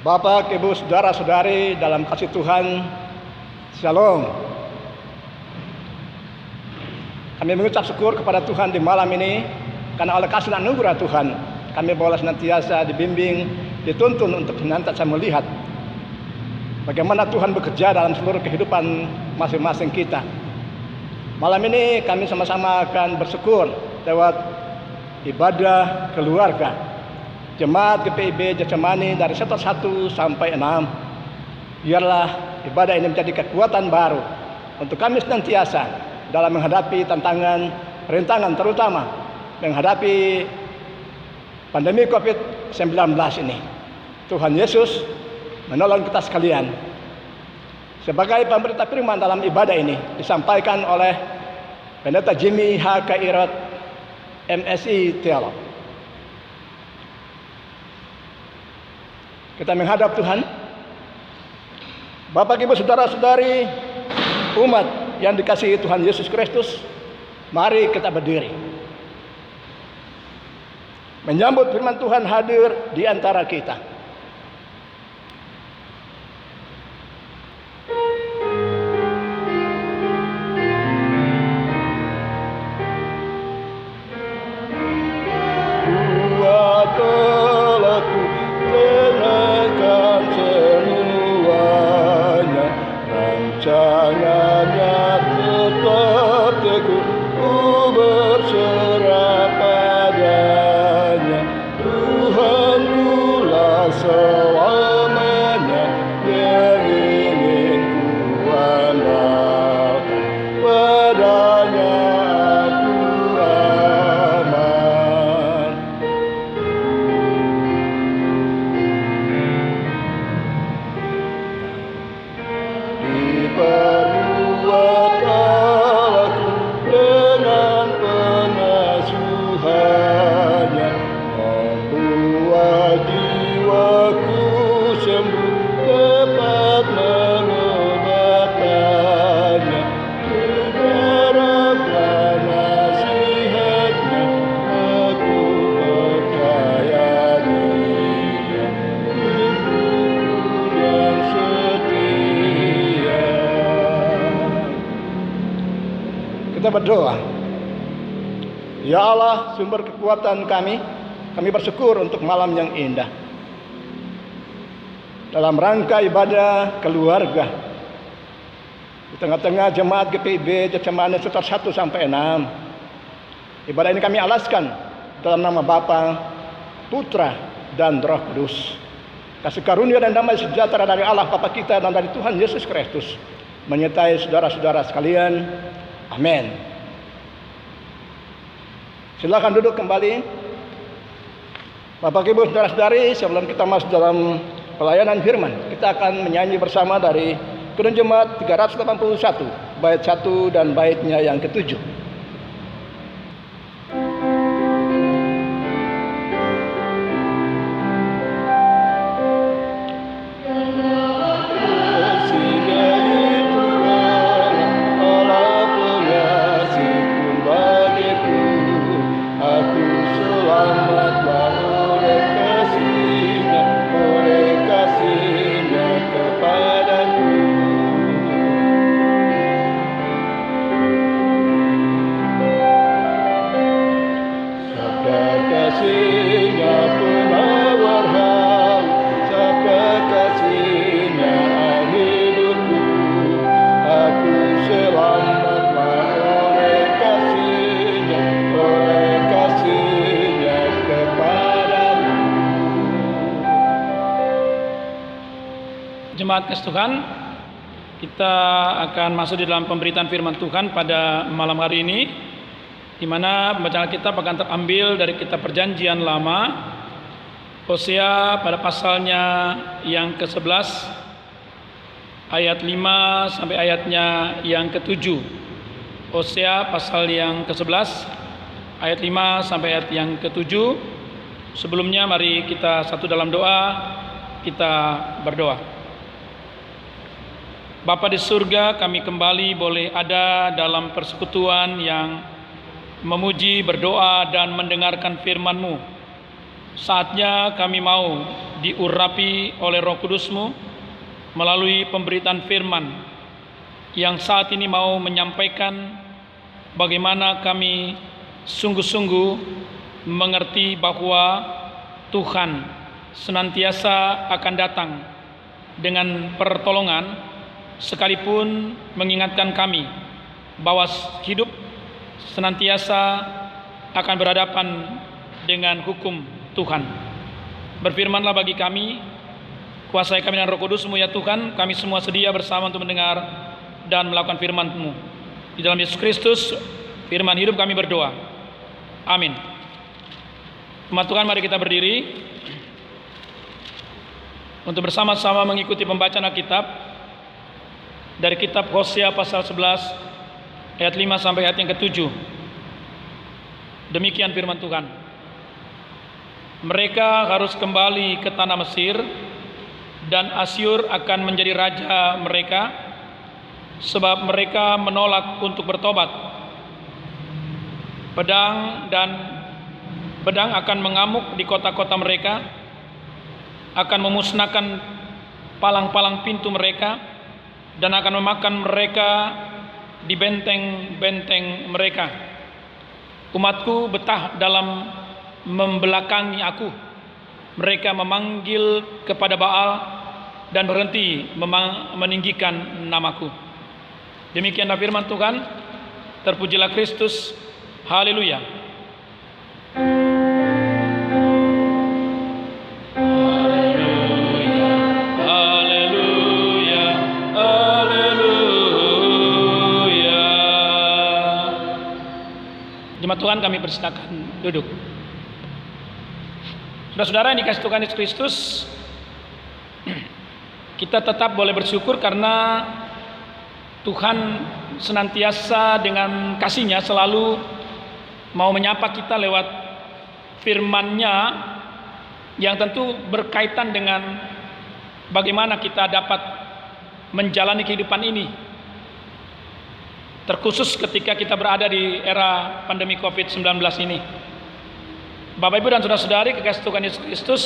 Bapak, Ibu, saudara-saudari dalam kasih Tuhan, Shalom. Kami mengucap syukur kepada Tuhan di malam ini karena oleh kasih anugerah Tuhan kami boleh senantiasa dibimbing, dituntun untuk senantiasa melihat bagaimana Tuhan bekerja dalam seluruh kehidupan masing-masing kita. Malam ini kami sama-sama akan bersyukur lewat ibadah keluarga Jemaat GPIB Getsemani dari sektor 1 sampai 6. Biarlah ibadah ini menjadi kekuatan baru untuk kami senantiasa dalam menghadapi rintangan terutama menghadapi pandemi COVID-19 ini. Tuhan Yesus menolong kita sekalian. Sebagai pemberita firman dalam ibadah ini disampaikan oleh Pendeta Jimmy H. Kairot, MSI Teolog. Kita menghadap Tuhan. Bapak, Ibu, saudara-saudari umat yang dikasihi Tuhan Yesus Kristus, mari kita berdiri menyambut firman Tuhan hadir di antara kita. Kita berdoa. Ya Allah, sumber kekuatan kami bersyukur untuk malam yang indah. Dalam rangka ibadah keluarga di tengah-tengah jemaat GPIB Getsemani sektor 1 sampai 6. Ibadah ini kami alaskan dalam nama Bapa, Putra, dan Roh Kudus. Kasih karunia dan damai sejahtera dari Allah Bapa kita dan dari Tuhan Yesus Kristus menyertai saudara-saudara sekalian. Amin. Silakan duduk kembali. Bapak, Ibu, saudara-saudari, sebelum kita masuk dalam pelayanan firman, kita akan menyanyi bersama dari Kedun Jemaat 381, bait 1 dan baitnya yang ke-7. Jemaat kasih Tuhan, kita akan masuk di dalam pemberitaan firman Tuhan pada malam hari ini, di mana pembacaan Alkitab akan terambil dari kitab Perjanjian Lama, Hosea pada pasalnya yang ke-11, ayat 5 sampai ayatnya yang ke-7. Hosea pasal yang ke-11, ayat 5 sampai ayat yang ke-7. Sebelumnya mari kita satu dalam doa, kita berdoa. Bapa di surga, kami kembali boleh ada dalam persekutuan yang memuji, berdoa, dan mendengarkan firman-Mu. Saatnya kami mau diurapi oleh Roh Kudus-Mu melalui pemberitaan firman yang saat ini mau menyampaikan bagaimana kami sungguh-sungguh mengerti bahwa Tuhan senantiasa akan datang dengan pertolongan, sekalipun mengingatkan kami bahwa hidup senantiasa akan berhadapan dengan hukum Tuhan. Berfirmanlah bagi kami, kuasai kami dengan Roh Kudus-Mu ya Tuhan. Kami semua sedia bersama untuk mendengar dan melakukan firman-Mu. Di dalam Yesus Kristus, firman hidup kami berdoa. Amin. Umat Tuhan, mari kita berdiri untuk bersama-sama mengikuti pembacaan Alkitab dari kitab Hosea pasal 11 ayat 5 sampai ayat yang ke-7. Demikian firman Tuhan. Mereka harus kembali ke tanah Mesir, dan Asyur akan menjadi raja mereka, sebab mereka menolak untuk bertobat. Pedang akan mengamuk di kota-kota mereka, akan memusnahkan palang-palang pintu mereka, dan akan memakan mereka di benteng-benteng mereka. Umatku betah dalam membelakangi aku. Mereka memanggil kepada Baal dan berhenti meninggikan namaku. Demikianlah firman Tuhan. Terpujilah Kristus. Haleluya. Jemaat Tuhan, kami persilakan duduk. Saudara-saudara yang dikasihi Tuhan Yesus Kristus, kita tetap boleh bersyukur karena Tuhan senantiasa dengan kasih-Nya selalu mau menyapa kita lewat firman-Nya yang tentu berkaitan dengan bagaimana kita dapat menjalani kehidupan ini, terkhusus ketika kita berada di era pandemi COVID-19 ini. Bapak Ibu dan saudara-saudari kekasih Tuhan Yesus Kristus,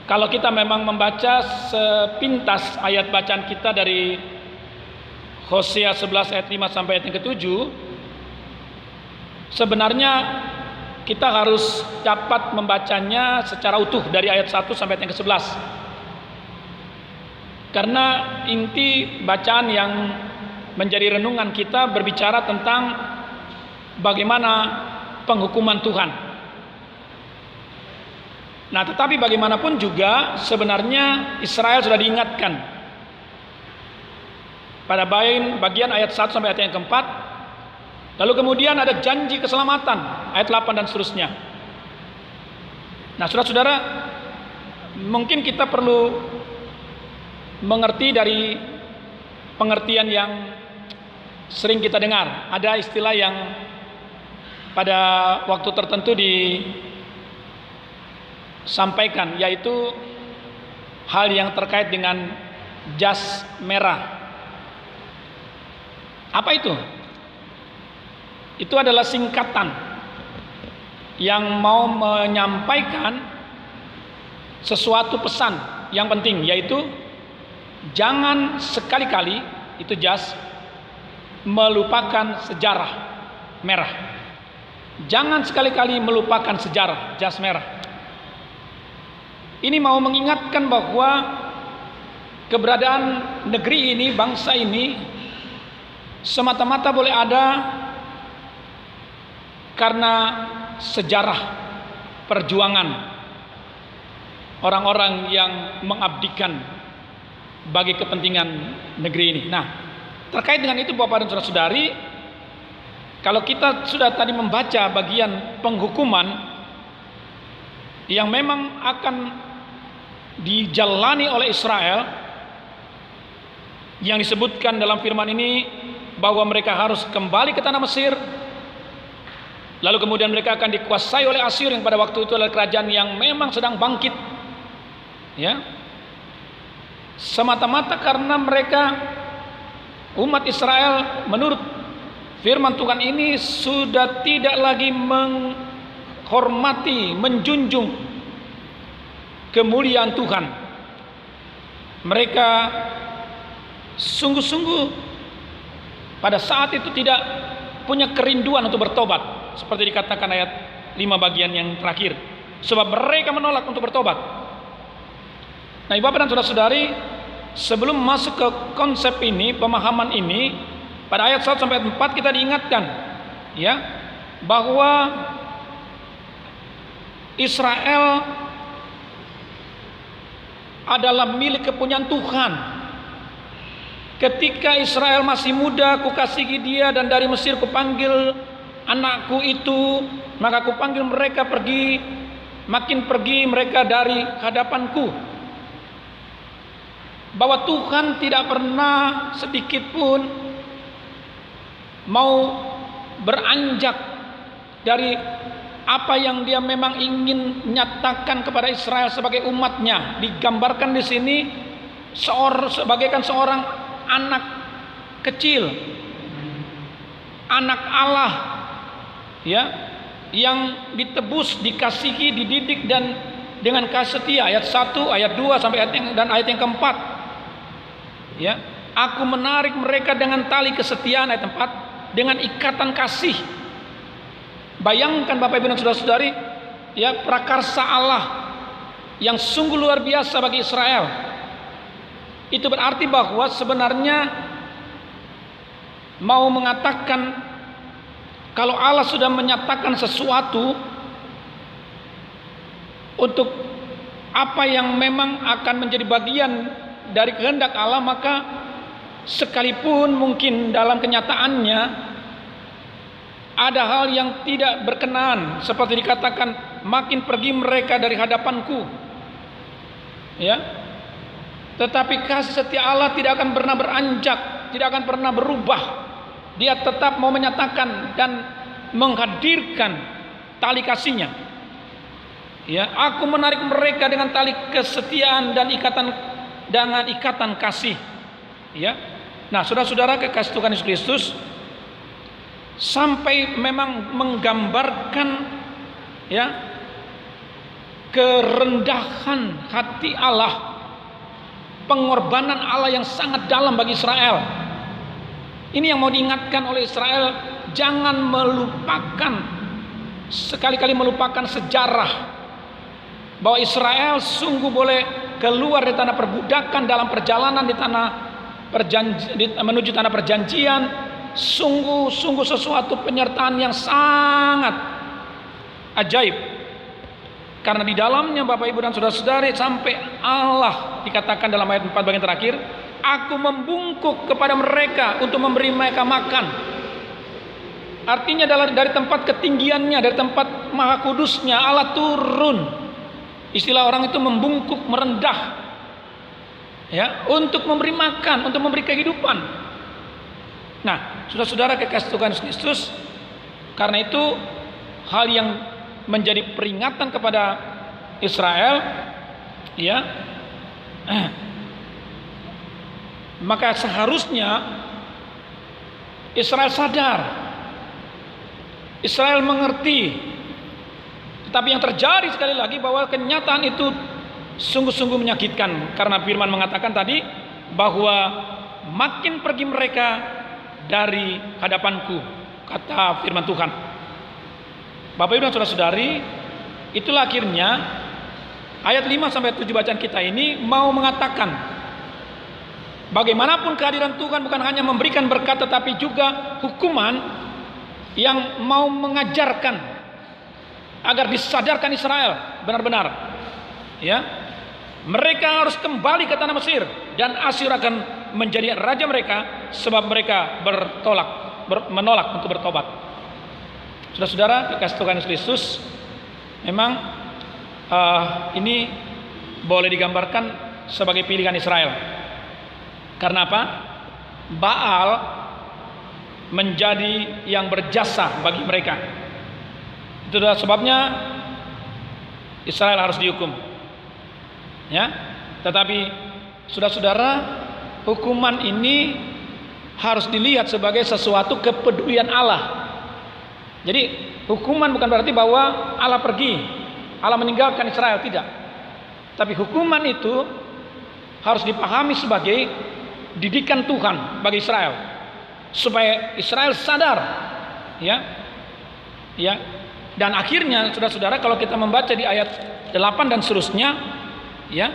kalau kita memang membaca sepintas ayat bacaan kita dari Hosea 11 ayat 5 sampai ayat yang ke-7, sebenarnya kita harus dapat membacanya secara utuh dari ayat 1 sampai ayat yang ke-11. Karena inti bacaan yang menjadi renungan kita berbicara tentang bagaimana penghukuman Tuhan. Nah, tetapi bagaimanapun juga sebenarnya Israel sudah diingatkan pada bagian ayat 1 sampai ayat yang keempat. Lalu kemudian ada janji keselamatan ayat 8 dan seterusnya. Nah, saudara-saudara, mungkin kita perlu mengerti dari pengertian yang sering kita dengar. Ada istilah yang pada waktu tertentu disampaikan, yaitu hal yang terkait dengan jas merah. Apa itu? Itu adalah singkatan yang mau menyampaikan sesuatu pesan yang penting, yaitu jangan sekali-kali itu jas melupakan sejarah merah. Jangan sekali-kali melupakan sejarah jas merah. Ini mau mengingatkan bahwa keberadaan negeri ini, bangsa ini, semata-mata boleh ada karena sejarah perjuangan orang-orang yang mengabdikan bagi kepentingan negeri ini. Nah, terkait dengan itu Bapak dan Saudara-saudari, kalau kita sudah tadi membaca bagian penghukuman yang memang akan dijalani oleh Israel, yang disebutkan dalam firman ini bahwa mereka harus kembali ke tanah Mesir, lalu kemudian mereka akan dikuasai oleh Asyur yang pada waktu itu adalah kerajaan yang memang sedang bangkit, ya, semata-mata karena mereka umat Israel menurut firman Tuhan ini sudah tidak lagi menghormati, menjunjung kemuliaan Tuhan. Mereka sungguh-sungguh pada saat itu tidak punya kerinduan untuk bertobat, seperti dikatakan ayat 5 bagian yang terakhir, sebab mereka menolak untuk bertobat. Nah, Bapak dan saudara-saudari, sebelum masuk ke konsep ini, pemahaman ini, pada ayat 1 sampai 4 kita diingatkan ya bahwa Israel adalah milik kepunyaan Tuhan. Ketika Israel masih muda, kukasihi dia, dan dari Mesir kupanggil anakku itu, maka kupanggil mereka pergi, makin pergi mereka dari hadapanku. Bahwa Tuhan tidak pernah sedikit pun mau beranjak dari apa yang dia memang ingin nyatakan kepada Israel sebagai umatnya. Digambarkan di sini sebagaikan seorang anak kecil, anak Allah ya, yang ditebus, dikasihi, dididik dan dengan kasih setia. Ayat 1, ayat 2 sampai ayat yang keempat ya, aku menarik mereka dengan tali kesetiaan. Ayat 4, dengan ikatan kasih. Bayangkan Bapak Ibu dan saudara-saudari ya, prakarsa Allah yang sungguh luar biasa bagi Israel. Itu berarti bahwa sebenarnya mau mengatakan kalau Allah sudah menyatakan sesuatu untuk apa yang memang akan menjadi bagian dari kehendak Allah, maka sekalipun mungkin dalam kenyataannya ada hal yang tidak berkenan, seperti dikatakan makin pergi mereka dari hadapanku ya, tetapi kasih setia Allah tidak akan pernah beranjak, tidak akan pernah berubah. Dia tetap mau menyatakan dan menghadirkan tali kasihnya ya, aku menarik mereka dengan tali kesetiaan dan ikatan kasih ya. Nah, saudara-saudara kekasih Tuhan Yesus Kristus, sampai memang menggambarkan ya kerendahan hati Allah, pengorbanan Allah yang sangat dalam bagi Israel. Ini yang mau diingatkan oleh Israel, jangan melupakan, sekali-kali melupakan sejarah bahwa Israel sungguh boleh keluar dari tanah perbudakan dalam perjalanan menuju tanah perjanjian. Sungguh sesuatu penyertaan yang sangat ajaib, karena di dalamnya Bapak Ibu dan saudara-saudari, sampai Allah dikatakan dalam ayat 4 bagian terakhir, aku membungkuk kepada mereka untuk memberi mereka makan. Artinya dari tempat ketinggiannya, dari tempat maha kudusnya Allah turun. Istilah orang itu membungkuk, merendah ya, untuk memberi makan, untuk memberi kehidupan. Nah, saudara-saudara kekasih Tuhan Yesus Kristus, karena itu hal yang menjadi peringatan kepada Israel ya, maka seharusnya Israel sadar, Israel mengerti. Tetapi yang terjadi sekali lagi bahwa kenyataan itu sungguh-sungguh menyakitkan, karena firman mengatakan tadi bahwa makin pergi mereka dari hadapanku, kata firman Tuhan. Bapak Ibu dan saudara-saudari, itulah akhirnya ayat 5 sampai 7 bacaan kita ini mau mengatakan bagaimanapun kehadiran Tuhan bukan hanya memberikan berkat, tetapi juga hukuman yang mau mengajarkan agar disadarkan Israel benar-benar ya, mereka harus kembali ke tanah Mesir dan Asyur akan menjadi raja mereka, sebab mereka menolak untuk bertobat. Saudara-saudara kekasih Tuhan Yesus Kristus, memang ini boleh digambarkan sebagai pilihan Israel. Karena apa? Baal menjadi yang berjasa bagi mereka. Itu adalah sebabnya Israel harus dihukum ya. Tetapi saudara-saudara, hukuman ini harus dilihat sebagai sesuatu kepedulian Allah. Jadi hukuman bukan berarti bahwa Allah pergi, Allah meninggalkan Israel, tidak. Tapi hukuman itu harus dipahami sebagai didikan Tuhan bagi Israel, supaya Israel sadar, ya. Dan akhirnya, saudara-saudara, kalau kita membaca di ayat 8 dan seterusnya, ya.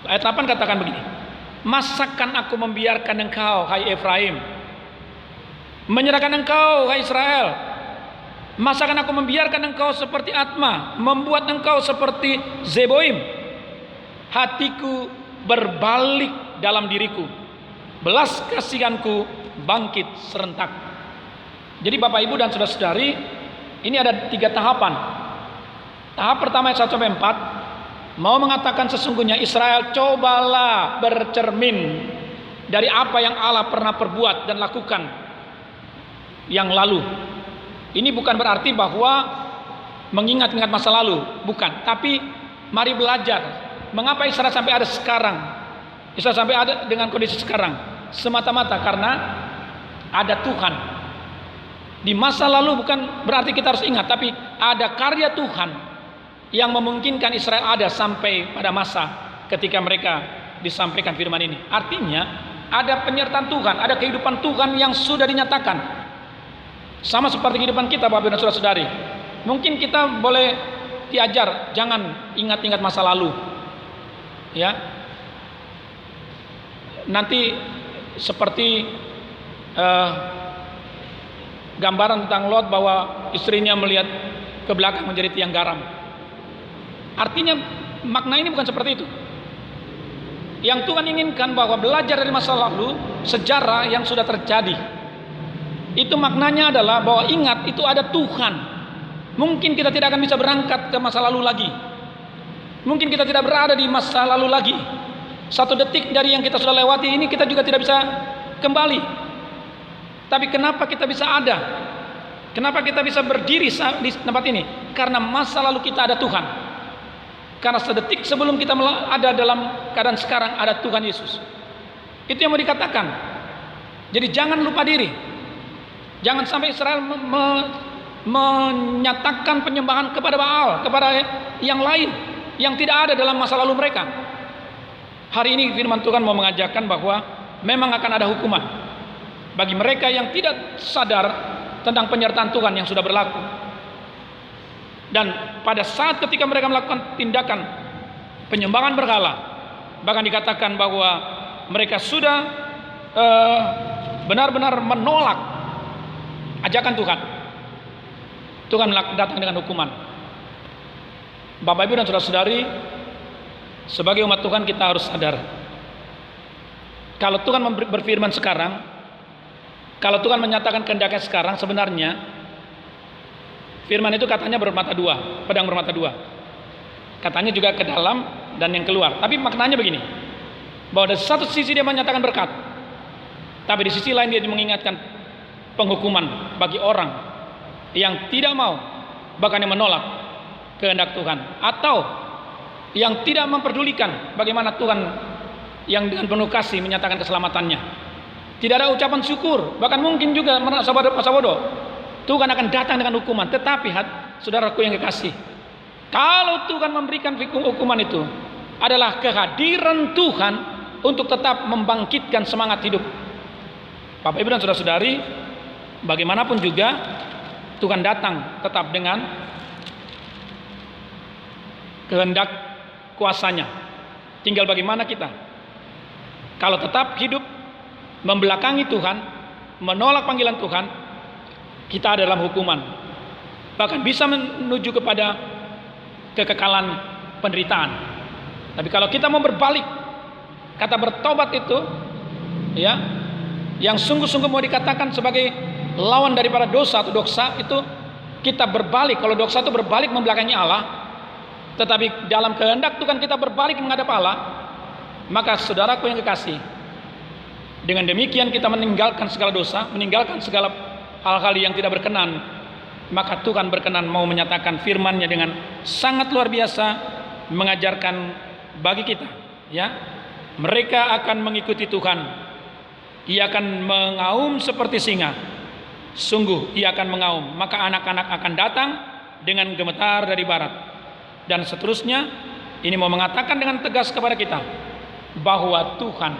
Ayat 8 katakan begini: "Masakan aku membiarkan engkau, hai Efraim, menyerahkan engkau, hai Israel? Masakan aku membiarkan engkau seperti Atma, membuat engkau seperti Zeboim? Hatiku berbalik dalam diriku, belas kasihanku bangkit serentak." Jadi Bapak Ibu dan saudara-saudari, ini ada 3 tahapan. Tahap pertama ayat 1-4 mau mengatakan sesungguhnya Israel, cobalah bercermin dari apa yang Allah pernah perbuat dan lakukan yang lalu. Ini bukan berarti bahwa mengingat-ingat masa lalu, bukan. Tapi mari belajar mengapa Israel sampai ada sekarang. Israel sampai ada dengan kondisi sekarang semata-mata karena ada Tuhan. Di masa lalu bukan berarti kita harus ingat, tapi ada karya Tuhan yang memungkinkan Israel ada sampai pada masa ketika mereka disampaikan firman ini. Artinya ada penyertaan Tuhan, ada kehidupan Tuhan yang sudah dinyatakan. Sama seperti kehidupan kita, Bapak dan saudara-saudari. Mungkin kita boleh diajar jangan ingat-ingat masa lalu, ya. Nanti seperti gambaran tentang Lot bahwa istrinya melihat ke belakang menjadi tiang garam. Artinya makna ini bukan seperti itu. Yang Tuhan inginkan bahwa belajar dari masa lalu, sejarah yang sudah terjadi. Itu maknanya adalah bahwa ingat itu ada Tuhan. Mungkin kita tidak akan bisa berangkat ke masa lalu lagi. Mungkin kita tidak berada di masa lalu lagi. 1 detik dari yang kita sudah lewati ini kita juga tidak bisa kembali. Tapi kenapa kita bisa ada? Kenapa kita bisa berdiri di tempat ini? Karena masa lalu kita ada Tuhan. Karena sedetik sebelum kita ada dalam keadaan sekarang ada Tuhan Yesus. Itu yang mau dikatakan. Jadi jangan lupa diri. Jangan sampai Israel menyatakan penyembahan kepada Baal, kepada yang lain yang tidak ada dalam masa lalu mereka. Hari ini firman Tuhan mau mengajarkan bahwa memang akan ada hukuman bagi mereka yang tidak sadar tentang penyertaan Tuhan yang sudah berlaku. Dan pada saat ketika mereka melakukan tindakan penyembahan berhala, bahkan dikatakan bahwa mereka sudah benar-benar menolak ajakan Tuhan. Tuhan datang dengan hukuman. Bapak Ibu dan saudara-saudari, sebagai umat Tuhan kita harus sadar. Kalau Tuhan berfirman sekarang, kalau Tuhan menyatakan kehendaknya sekarang, sebenarnya firman itu katanya bermata dua, pedang bermata dua. Katanya juga ke dalam dan yang keluar. Tapi maknanya begini, bahwa dari satu sisi dia menyatakan berkat, tapi di sisi lain dia mengingatkan penghukuman bagi orang yang tidak mau, bahkan yang menolak kehendak Tuhan, atau yang tidak memperdulikan bagaimana Tuhan yang dengan penuh kasih menyatakan keselamatannya. Tidak ada ucapan syukur, bahkan mungkin juga merasa bodoh. Tuhan akan datang dengan hukuman. Tetapi saudaraku yang kekasih, kalau Tuhan memberikan hukuman itu adalah kehadiran Tuhan untuk tetap membangkitkan semangat hidup. Bapak Ibu dan saudara-saudari, bagaimanapun juga Tuhan datang tetap dengan kehendak kuasanya. Tinggal bagaimana kita. Kalau tetap hidup membelakangi Tuhan, menolak panggilan Tuhan, kita ada dalam hukuman. Bahkan bisa menuju kepada kekekalan penderitaan. Tapi kalau kita mau berbalik, kata bertobat itu, ya, yang sungguh-sungguh mau dikatakan sebagai lawan daripada dosa atau dosa itu, kita berbalik. Kalau dosa itu berbalik membelakangi Allah, tetapi dalam kehendak Tuhan kita berbalik menghadap Allah, maka saudaraku yang kekasih, dengan demikian kita meninggalkan segala dosa, meninggalkan segala hal-hal yang tidak berkenan, maka Tuhan berkenan mau menyatakan firman-Nya dengan sangat luar biasa, mengajarkan bagi kita, ya, mereka akan mengikuti Tuhan. Ia akan mengaum seperti singa, sungguh ia akan mengaum, maka anak-anak akan datang dengan gemetar dari barat, dan seterusnya ini mau mengatakan dengan tegas kepada kita bahwa Tuhan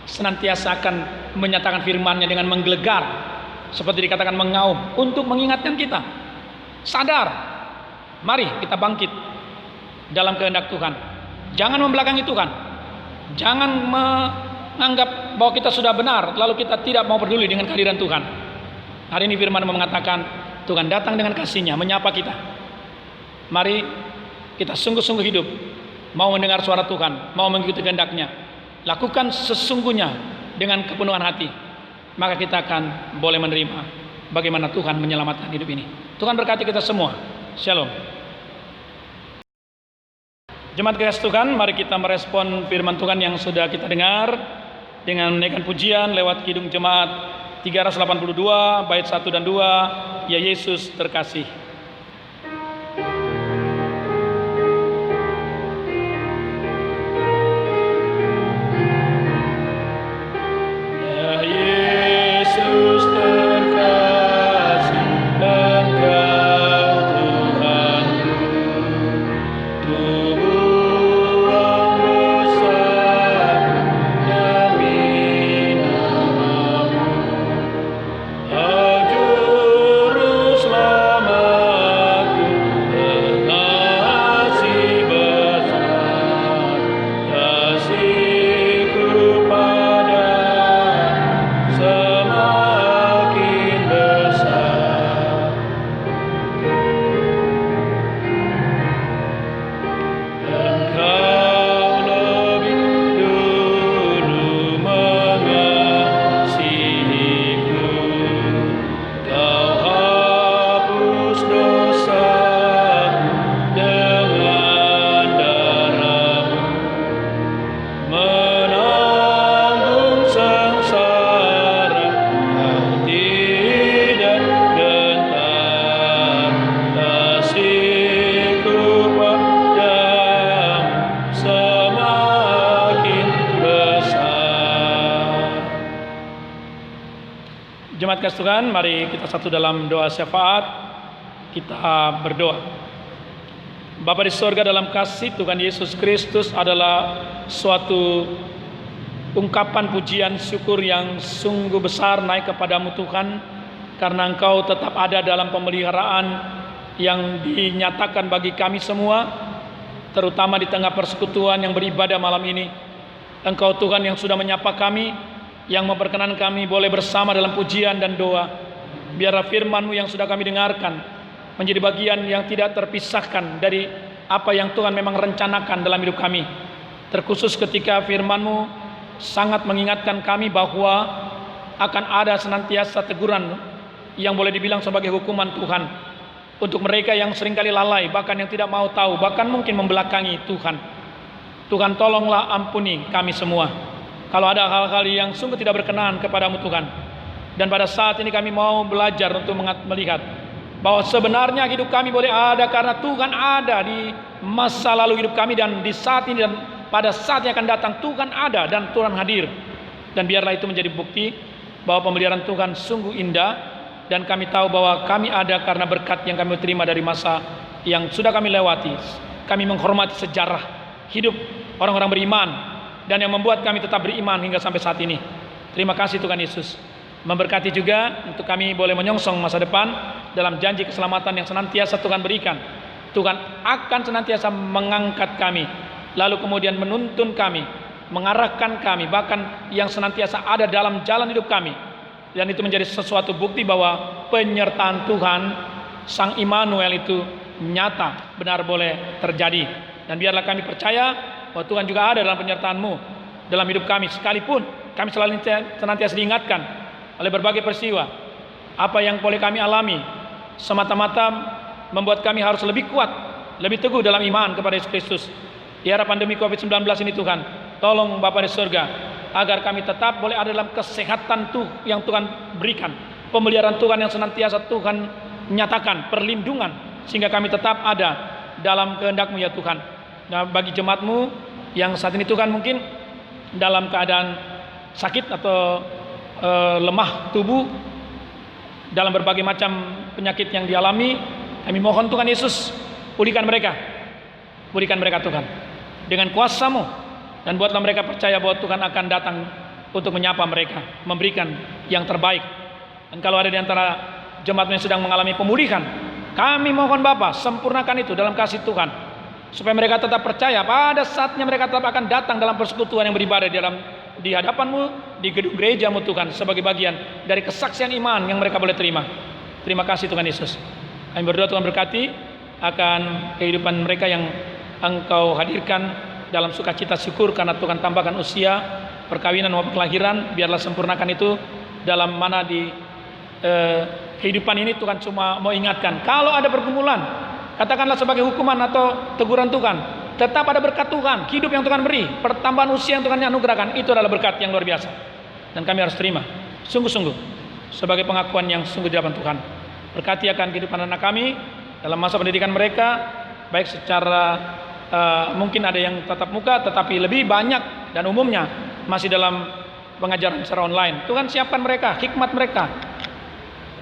senantiasa akan menyatakan firman-Nya dengan menggelegar, seperti dikatakan mengaum, untuk mengingatkan kita sadar, mari kita bangkit dalam kehendak Tuhan. Jangan membelakangi Tuhan, jangan menganggap bahwa kita sudah benar lalu kita tidak mau peduli dengan kehadiran Tuhan. Hari ini firman mengatakan Tuhan datang dengan kasih-Nya menyapa kita. Mari kita sungguh-sungguh hidup, mau mendengar suara Tuhan, mau mengikuti kehendak-Nya. Lakukan sesungguhnya dengan kepenuhan hati, maka kita akan boleh menerima bagaimana Tuhan menyelamatkan hidup ini. Tuhan berkati kita semua. Shalom. Jemaat kasih Tuhan, mari kita merespon firman Tuhan yang sudah kita dengar dengan menaikkan pujian lewat Kidung Jemaat 382 bait 1 dan 2, Ya Yesus terkasih. Jemaat kasih Tuhan, mari kita satu dalam doa syafaat. Kita berdoa. Bapa di sorga, dalam kasih Tuhan Yesus Kristus adalah suatu ungkapan pujian syukur yang sungguh besar naik kepadamu Tuhan, karena Engkau tetap ada dalam pemeliharaan yang dinyatakan bagi kami semua, terutama di tengah persekutuan yang beribadah malam ini. Engkau Tuhan yang sudah menyapa kami, yang memperkenan kami boleh bersama dalam pujian dan doa. Biarlah firman-Mu yang sudah kami dengarkan menjadi bagian yang tidak terpisahkan dari apa yang Tuhan memang rencanakan dalam hidup kami. Terkhusus ketika firman-Mu sangat mengingatkan kami bahwa akan ada senantiasa teguran yang boleh dibilang sebagai hukuman Tuhan untuk mereka yang seringkali lalai, bahkan yang tidak mau tahu, bahkan mungkin membelakangi Tuhan. Tuhan, tolonglah ampuni kami semua kalau ada hal-hal yang sungguh tidak berkenan kepadamu Tuhan. Dan pada saat ini kami mau belajar untuk melihat bahwa sebenarnya hidup kami boleh ada karena Tuhan ada di masa lalu hidup kami, dan di saat ini dan pada saat yang akan datang Tuhan ada dan Tuhan hadir. Dan biarlah itu menjadi bukti bahwa pemeliharaan Tuhan sungguh indah, dan kami tahu bahwa kami ada karena berkat yang kami terima dari masa yang sudah kami lewati. Kami menghormati sejarah hidup orang-orang beriman, dan yang membuat kami tetap beriman hingga sampai saat ini. Terima kasih Tuhan Yesus. Memberkati juga untuk kami boleh menyongsong masa depan dalam janji keselamatan yang senantiasa Tuhan berikan. Tuhan akan senantiasa mengangkat kami, lalu kemudian menuntun kami, mengarahkan kami, bahkan yang senantiasa ada dalam jalan hidup kami. Dan itu menjadi sesuatu bukti bahwa penyertaan Tuhan Sang Immanuel itu nyata, benar boleh terjadi. Dan biarlah kami percaya bahwa Tuhan juga ada dalam penyertaan-Mu dalam hidup kami, sekalipun kami selalu senantiasa diingatkan oleh berbagai peristiwa. Apa yang boleh kami alami semata-mata membuat kami harus lebih kuat, lebih teguh dalam iman kepada Yesus Kristus. Di era pandemi COVID-19 ini Tuhan, tolong Bapa di surga, agar kami tetap boleh ada dalam kesehatan yang Tuhan berikan, pemeliharaan Tuhan yang senantiasa Tuhan nyatakan, perlindungan, sehingga kami tetap ada dalam kehendak-Mu ya Tuhan. Nah, bagi jemaat-Mu yang saat ini Tuhan mungkin dalam keadaan sakit atau lemah tubuh dalam berbagai macam penyakit yang dialami, kami mohon Tuhan Yesus, pulihkan mereka Tuhan. dengan kuasa-Mu, dan buatlah mereka percaya bahwa Tuhan akan datang untuk menyapa mereka, memberikan yang terbaik. Dan kalau ada di antara jemaat yang sedang mengalami pemulihan, kami mohon Bapa, sempurnakan itu dalam kasih Tuhan, supaya mereka tetap percaya pada saatnya mereka tetap akan datang dalam persekutuan yang beribadah di hadapan-Mu, di gedung gereja-Mu Tuhan, sebagai bagian dari kesaksian iman yang mereka boleh terima. Terima kasih Tuhan Yesus. Kami berdoa Tuhan berkati akan kehidupan mereka yang Engkau hadirkan dalam sukacita syukur karena Tuhan tambahkan usia, perkawinan maupun kelahiran. Biarlah sempurnakan itu dalam mana di kehidupan ini. Tuhan cuma mau ingatkan, kalau ada pergumulan, katakanlah sebagai hukuman atau teguran Tuhan, tetap ada berkat Tuhan, hidup yang Tuhan beri, pertambahan usia yang Tuhan anugerahkan, itu adalah berkat yang luar biasa, dan kami harus terima sungguh-sungguh sebagai pengakuan yang sungguh di hadapan Tuhan. Berkati akan kehidupan anak kami dalam masa pendidikan mereka, baik secara mungkin ada yang tatap muka, tetapi lebih banyak dan umumnya masih dalam pengajaran secara online. Tuhan siapkan mereka, hikmat mereka,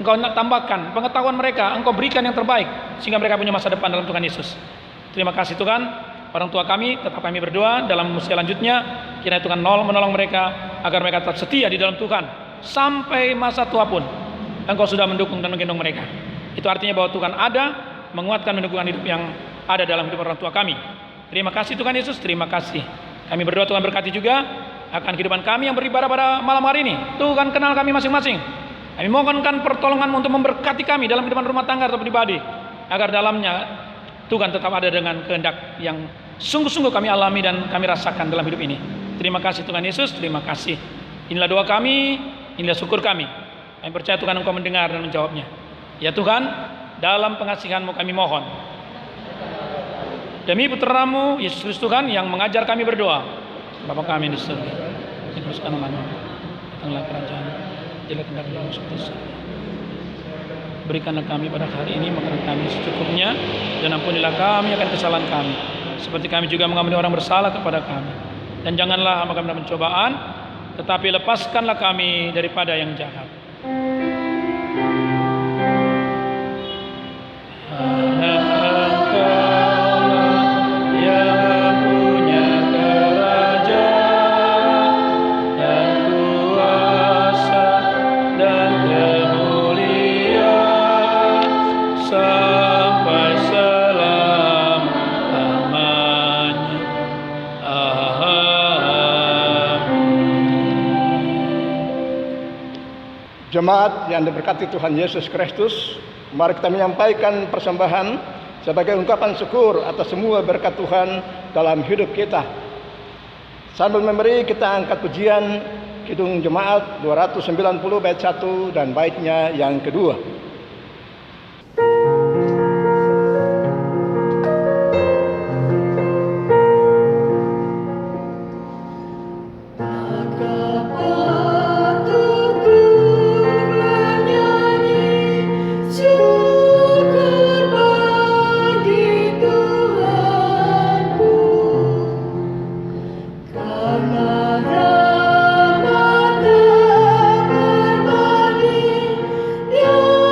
Engkau tambahkan pengetahuan mereka, Engkau berikan yang terbaik, sehingga mereka punya masa depan dalam Tuhan Yesus. Terima kasih Tuhan. Orang tua kami, tetap kami berdoa dalam usia lanjutnya, kiranya Tuhan menolong mereka, agar mereka tetap setia di dalam Tuhan, sampai masa tua pun Engkau sudah mendukung dan menggendong mereka. Itu artinya bahwa Tuhan ada, menguatkan mendukungkan hidup yang ada dalam hidup orang tua kami. Terima kasih Tuhan Yesus, terima kasih. Kami berdoa Tuhan berkati juga akan kehidupan kami yang beribadah pada malam hari ini. Tuhan kenal kami masing-masing. Kami mohonkan pertolongan untuk memberkati kami dalam kehidupan rumah tangga atau pribadi, agar dalamnya Tuhan tetap ada dengan kehendak yang sungguh-sungguh kami alami dan kami rasakan dalam hidup ini. Terima kasih Tuhan Yesus, terima kasih. Inilah doa kami, inilah syukur kami. Kami percaya Tuhan Engkau mendengar dan menjawabnya. Ya Tuhan, dalam pengasihan-Mu kami mohon. Demi putra-Mu Yesus Kristus Tuhan yang mengajar kami berdoa. Bapa kami di surga, dikuduskan nama-Mu, datanglah kerajaan-Mu, jadilah kehendak-Mu seperti di surga. Berikanlah kami pada hari ini makanan kami secukupnya, dan ampunilah kami akan kesalahan kami, seperti kami juga mengampuni orang bersalah kepada kami. Dan janganlah hamba kami dalam pencobaan, tetapi lepaskanlah kami daripada yang jahat. Jemaat yang diberkati Tuhan Yesus Kristus, mari kita menyampaikan persembahan sebagai ungkapan syukur atas semua berkat Tuhan dalam hidup kita. Sambil memberi, kita angkat pujian Kidung Jemaat 290 bait 1 dan baitnya yang kedua. Yeah.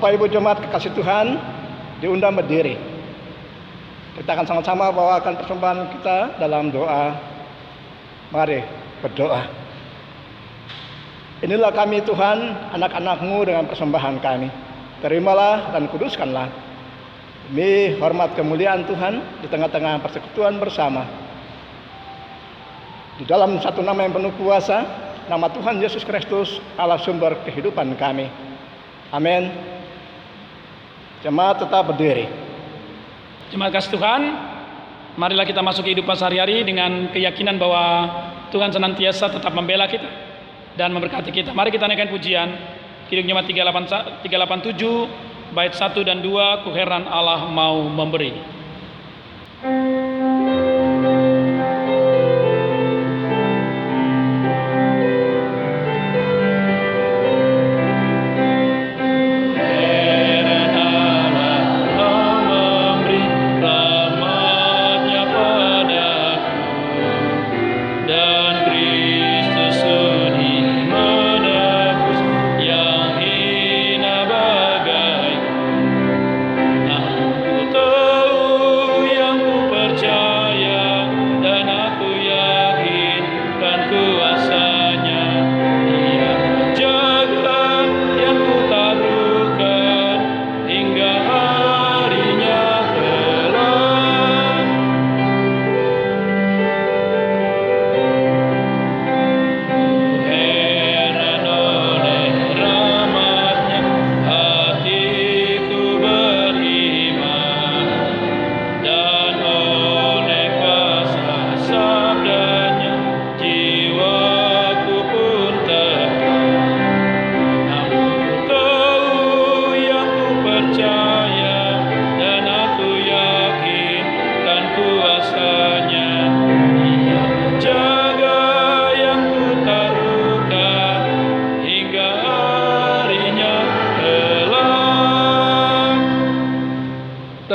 Bapak Ibu jemaat kekasih Tuhan, diundang berdiri. Kita akan sama-sama bawakan persembahan kita dalam doa. Mari berdoa. Inilah kami Tuhan, anak-anak-Mu dengan persembahan kami. Terimalah dan kuduskanlah. Demi hormat kemuliaan Tuhan di tengah-tengah persekutuan bersama. Di dalam satu nama yang penuh kuasa, nama Tuhan Yesus Kristus, Allah sumber kehidupan kami. Amin. Jemaat tetap berdiri. Terima kasih Tuhan. Marilah kita masuk kehidupan sehari-hari dengan keyakinan bahwa Tuhan senantiasa tetap membela kita dan memberkati kita. Mari kita naikkan pujian Kidung Jemaat 387 bait 1 dan 2, ku heran Allah mau memberi.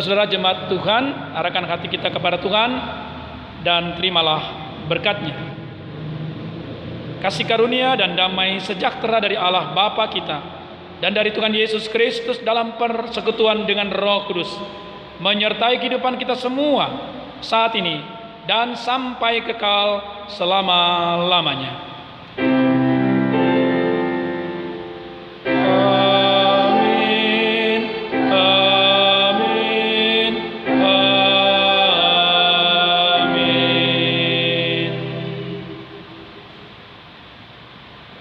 Saudara jemaat Tuhan, arahkan hati kita kepada Tuhan dan terimalah berkat-Nya. Kasih karunia dan damai sejahtera dari Allah Bapa kita dan dari Tuhan Yesus Kristus dalam persekutuan dengan Roh Kudus menyertai kehidupan kita semua saat ini dan sampai kekal selama-lamanya.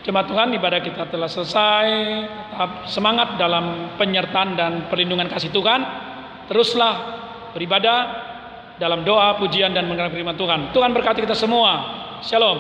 Jemaat Tuhan, ibadah kita telah selesai. Tetap semangat dalam penyertaan dan perlindungan kasih Tuhan. Teruslah beribadah dalam doa, pujian, dan mengenal firman Tuhan. Tuhan berkati kita semua. Shalom.